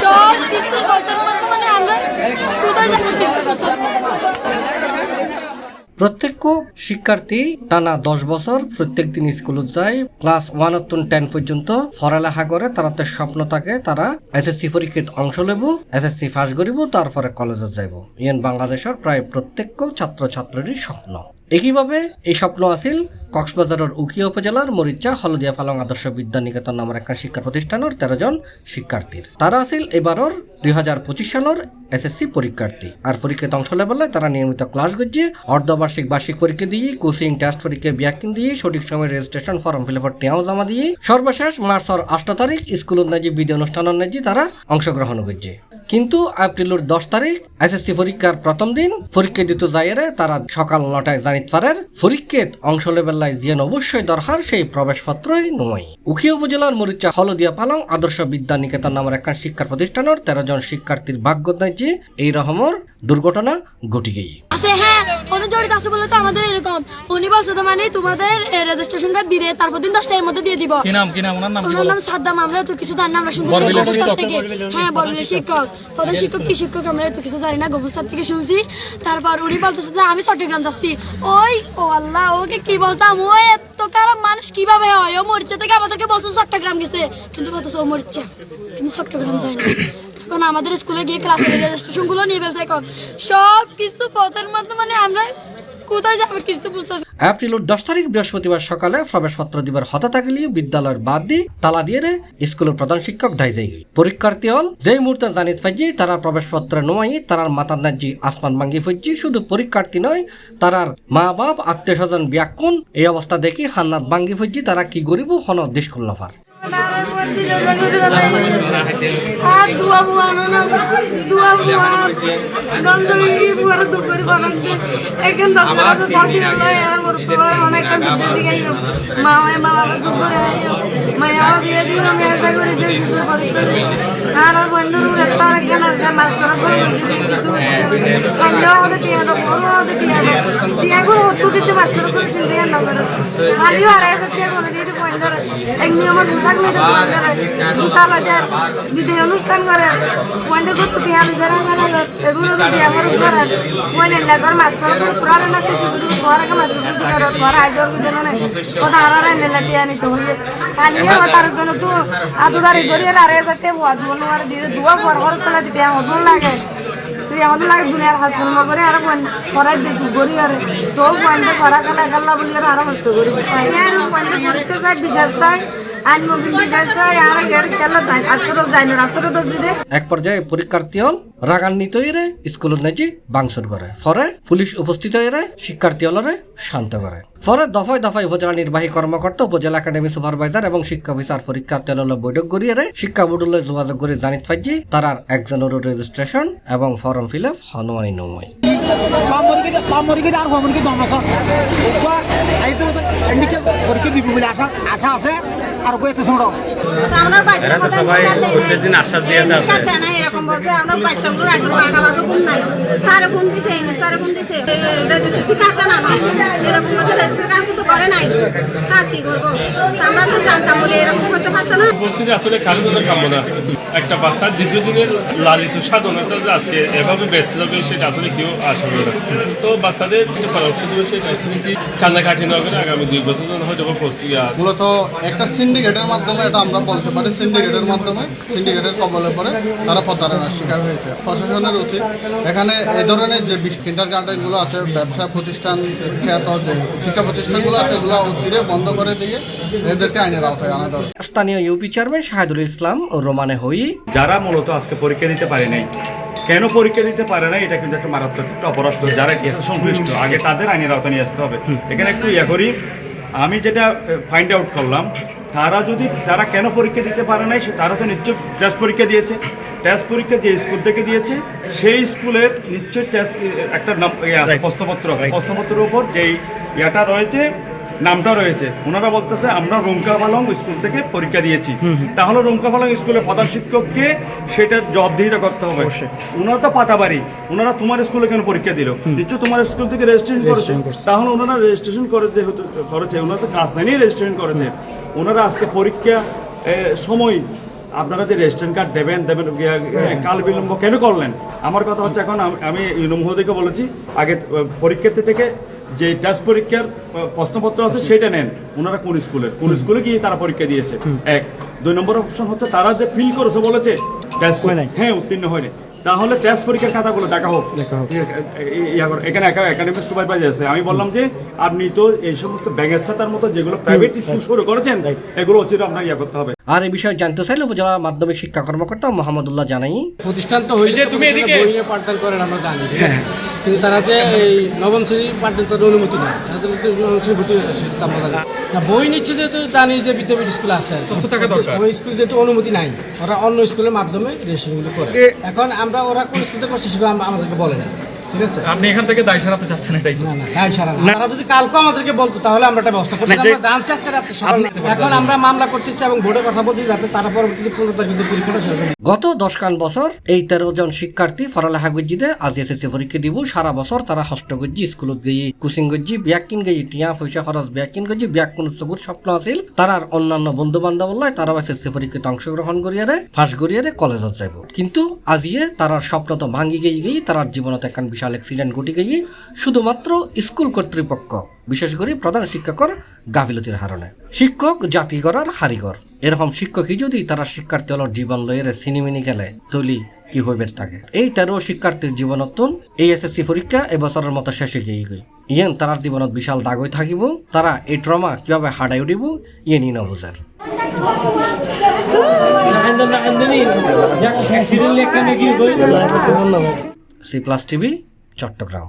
সব কিছুর কথার মাধ্যমে আমরা কোথায় যাবো কিছুর কথা। প্রত্যেক শিক্ষার্থী টানা 10 বছর প্রত্যেক দিন স্কুলে যায়, ক্লাস 1 থেকে 10 পর্যন্ত পড়ালেখা করে। তারা স্বপ্ন থাকে তারা এসএসসি পরীক্ষায় অংশ নেব, এসএসসি পাস করিব, তারপরে কলেজে যাইব। ইয়েন বাংলাদেশের প্রায় প্রত্যেক ছাত্র ছাত্রীর স্বপ্ন। একইভাবে এই স্বপ্ন আছিল কক্সবাজারের উখিয়া উপজেলার মরিচা হলদিয়া পালং আদর্শ বিদ্যা নিকেতন নামের একটা শিক্ষা প্রতিষ্ঠানের 13 জন শিক্ষার্থীর। তারা আছিল এবারের 2025 সালের এসএসসি পরীক্ষার্থী। আর পরীক্ষায় অংশ লেবেলে তারা নিয়মিত ক্লাস করছে, অর্ধবার্ষিক বার্ষিক পরীক্ষা দিয়ে, কোচিং টেস্ট পরীক্ষা ব্যাকিং দিয়ে, সঠিক সময় রেজিস্ট্রেশন ফর্ম ফিল আপের টেয়াও জমা দিয়ে, সর্বশেষ মার্চের 8 তারিখ স্কুলের নাজি বিধি অনুষ্ঠানের নাজি তারা অংশগ্রহণ করছে। কিন্তু এপ্রিলের 10 তারিখ এসএসসি পরীক্ষার প্রথম দিন পরীক্ষা দিতে যাইরে তারা সকাল 9টায় জানিতে পারেন পরীক্ষায় অংশ লেবেলায় যে অবশ্যই দরকার সেই প্রবেশপত্রই নয়। উখিয়া উপজেলার মরিচা হলদিয়া পালং আদর্শ বিদ্যা নিকেতন নামের একটা শিক্ষা প্রতিষ্ঠানের 13 জন শিক্ষার্থীর ভাগ্য নাই যে এই রকমের দুর্ঘটনা ঘটে গিয়ে আছে। হ্যাঁ, উনি জড়িত আছে বলে তো আমাদের এরকম। উনি বলছে তো মানে তোমাদের রেজিস্ট্রেশন কার্ড দিলে তারপর দিন 10টার মধ্যে দিয়ে দিব। কি নাম ওনার নাম? ওনার নাম সাদ্দাম। আমরা তো কিছু জানি না, আমরা শুনছি গোবস্তার থেকে। হ্যাঁ, বলবিলের শিক্ষক, প্রধান শিক্ষক কি শিক্ষক আমরা তো কিছু জানি না, গোবস্তার থেকে শুনছি। তারপর উনি বলতেছে যে আমি চট্টগ্রাম যাচ্ছি। ওই ও আল্লাহ, ওকে কি বলতাম, ও এত খারাপ মানুষ কিভাবে হয়? ও মরিচা থেকে আমাদেরকে বলছে চট্টগ্রাম গেছে, কিন্তু বলতেছে ও মরিচা, কিন্তু চট্টগ্রাম যায় না। তখন আমাদের স্কুলে গিয়ে ক্লাসের রেজিস্ট্রেশন গুলো নিয়ে বের থাকে, সব কিছু পথের মধ্যে মানে আমরা কোথায় যাবো কিছু বুঝতে। এপ্রিলের 10 তারিখ বৃহস্পতিবার সকালে প্রবেশপত্র দিবার হতা থাকলে বিদ্যালয়ের বাদ দিয়ে তালা দিয়ে স্কুলের প্রধান শিক্ষক ধাই পরীক্ষার্থী হল যেই মুহূর্তে জানিত ফাইজি তারা প্রবেশপত্র নয় তারার মাথার নাজি আসমান ভাঙ্গি ফাইজি। শুধু পরীক্ষার্থী নয়, তারার মা বাপ আত্মীয় স্বজন ব্যাকুণ। এই অবস্থা দেখি হান্নাত ভাঙ্গি ফাইজি তারা কি গরিব হন দেশ খুলনাফার। অনুষ্ঠান করে দুনিয়ার হাত করে আর পড়াই দেখি গড়ি আর তো পড়া খেলা খেলা বলি আর আরো কষ্ট করি পড়তে চাই বিশ্বাস চাই। এক পর্যায়ে পরীক্ষার্থী হল রাগান্বিত হয়ে স্কুলের নাজি বাংসুর করে। পরে পুলিশ উপস্থিত হয়ে শিক্ষার্থী হলরে শান্ত করে। পরে দফায় দফায় উপজেলা নির্বাহী কর্মকর্তা, উপজেলা একাডেমি সুপারভাইজার এবং শিক্ষা অফিসার পরীক্ষার্থী হল বৈঠক করিয়ে শিক্ষা বোর্ডে যোগাযোগ করে জানিত পাইছি তারার একজনের রেজিস্ট্রেশন এবং ফর্ম ফিল আপ হনওয়ানি নয়। আশা আছে আর কয়েকটা ছোট আমরা বাচ্চা কথা প্রতিদিন আশ্বাস দিয়ে দেয় না, এরকম বলছে আমরা বাচ্চাগুলো একদম টাকা বাজো কোন নাই সারে ফোন দিছে রেজিস্ট্রেশন কার্ডটা না এরকম কথা রেজিস্ট্রেশন কার্ড তো করে নাই, কার কি করবো? আমরা তো জানতাম বলে এরকম করতে পারতো না। পরিস্থিতি আসলে খালি কাম্য না। একটা বাচ্চার দীর্ঘদিনের লালিত সাধনাটা আজকে এভাবে ব্যস্ত যাবে সেটা আসলে কেউ আশা করে না। তো বাচ্চাদের যে পরামর্শ দেবে সেটা আসলে কি কান্নাকাটি না করে আগামী 2 বছর হয়তো প্রস্তুতি মূলত একটা সিন্ডিকেটের মাধ্যমে, এটা আমরা বলতে পারি সিন্ডিকেটের মাধ্যমে, সিন্ডিকেটের কবলে পড়ে তারা প্রতারণার শিকার হয়েছে। প্রশাসনের উচিত এখানে এই ধরনের যে কিন্ডার গার্ডেনগুলো আছে, ব্যবসা প্রতিষ্ঠান, খ্যাত যে শিক্ষা প্রতিষ্ঠানগুলো আছে, এগুলো উচিরে বন্ধ করে দিয়ে এদেরকে আইনের আওতায় আনা দরকার। স্থানীয় ইউপি চেয়ারম্যান শাহিদুল ইসলাম ও রোমানে হই যারা মূলত আজকে পরীক্ষা দিতে পারে নাই, কেন পরীক্ষা দিতে পারে না এটা কিন্তু একটা মারাত্মক একটা অপরাধ। যারা সংশ্লিষ্ট আগে তাদের আইনের আওতায় নিয়ে আসতে হবে। এখানে একটু করি, আমি যেটা ফাইন্ড আউট করলাম, তারা কেন পরীক্ষা দিতে পারে নাই, তারা তো নিশ্চয় টেস্ট পরীক্ষা দিয়েছে। টেস্ট পরীক্ষা যে স্কুল থেকে দিয়েছে সেই স্কুলের নিশ্চয় টেস্ট একটা প্রশ্নপত্র আছে, প্রশ্নপত্রের উপর যেই ইয়াটা রয়েছে, নামটা রয়েছে। ওনারা বলতেছে আমরা রুমকা পালং স্কুল থেকে পরীক্ষা দিয়েছি, তাহলে রুমকা পালং স্কুলের প্রধান শিক্ষককে সেটা জবাবদিহিতা করতে হবে। ওনারা তো পাতাবাড়ি, ওনারা তোমার স্কুলে কেন পরীক্ষা দিল? নিশ্চয় তোমার স্কুল থেকে রেজিস্ট্রেশন করেছে, তাহলে ওনারা রেজিস্ট্রেশন করে যেহেতু করেছে, ওনারা তো ক্লাস 9 রেজিস্ট্রেশন করেছে। ওনারা আজকে পরীক্ষা সময় আপনারা যে রেজিস্ট্রেশন কার্ড দেবেন কাল বিলম্ব কেন করলেন? আমার কথা হচ্ছে, এখন আমি ইউনো মহোদয়কে বলেছি, আগে পরীক্ষার্থী থেকে যে টেস্ট পরীক্ষার প্রশ্নপত্র আছে সেটা নেন। ওনারা কোন স্কুলে গিয়ে তারা পরীক্ষা দিয়েছে। 1 2 নম্বর অপশন হচ্ছে তারা যে ফিল করেছে বলেছে টেস্ট হ্যাঁ উত্তীর্ণ হয়নি, তাহলে টেস্ট পরীক্ষার খাতাগুলো দেখা হোক। এখানে একাডেমিক সুপারভাইজার আছে, আমি বললাম যে আপনি তো এই সমস্ত ব্যাঙের ছাতার মতো যেগুলো প্রাইভেট স্কুল শুরু করেছেন এগুলো অচির আপনার করতে হবে। আর এই বিষয়ে জানতে চাইলে উপজেলা মাধ্যমিক শিক্ষা কর্মকর্তা মোহাম্মদুল্লাহ জানাই, প্রতিষ্ঠান তো হইলে তুমি এদিকে বই নিয়ে পাঠদান করেন আমরা জানি, ঠিক আছে, কিন্তু তারাতে এই নবম শ্রেণী পাঠদান করার অনুমতি নেই, তাদের নবম শ্রেণী ভর্তি আমরা জানি না। বই নিচ্ছে যেহেতু জানি যে বিদ্যাপীঠ স্কুল আছে, ওই স্কুল যেহেতু অনুমতি নাই, ওরা অন্য স্কুলের মাধ্যমে রেজিস্ট্রেশনগুলো করে। এখন আমরা ওরা কোন স্কুলে করছে সেগুলো আমাদেরকে বলে না, ঠিক আছে। আপনি এখান থেকে দায় সারাতে চাচ্ছেন এটাই? না না, দায় সারা না। তারা যদি কালকে আমাদেরকে বলতো তাহলে আমরা একটা ব্যবস্থা করতাম। আমরা জানছি আজকে রাতে সকালে। এখন আমরা মামলা করতেছি এবং বোর্ডে কথা বলছি যাতে তারা পরবর্তীতে 15 তারিখে পরীক্ষাটা শেষ হয়। গত 10 বছর এই 13 জন শিক্ষার্থী ফরালেহা গজ্জিতে আজ এসএসসি পরীক্ষা দিব। সারা বছর তারা হস্ত গজ্জি স্কুলত গিয়ে কোচিং গজ্জি ব্যাকিন গিয়ে টিয়া পয়সা খরচ ব্যাকিন গজ্জি ব্যাকুন চকুর স্বপ্ন আছিল তারার অন্যান্য বন্ধু বান্ধব তারা এসএসসি পরীক্ষাতে অংশগ্রহণ করিয়ারে ফার্স্ট করিয়ারে কলেজত যাইব। কিন্তু আজিয়ে তারার স্বপ্ন তো ভাঙ্গি গিয়ে তারার জীবনত একখান বিশাল অ্যাক্সিডেন্ট ঘটি গিয়ে শুধুমাত্র স্কুল কর্তৃপক্ষ বিশেষ করে প্রধান শিক্ষকর গাফিলতির হারণে। শিক্ষক জাতি গড়ার হারিগর, এরকম শিক্ষকই যদি তারা শিক্ষার্থী হল জীবন লয়ের সিনেমিনি গেলে তৈলি কি হইবে থাকে। এই 13 শিক্ষার্থীর জীবনতন এই এসএসসি পরীক্ষা এবছরের মতো শেষে গিয়ে গই ইয়েন তারার জীবনত বিশাল দাগই থাকিব। তারা এই ট্রমা কিভাবে হারাই উঠিব ইয়ে নি নবুজার। C+ TV Chittagong.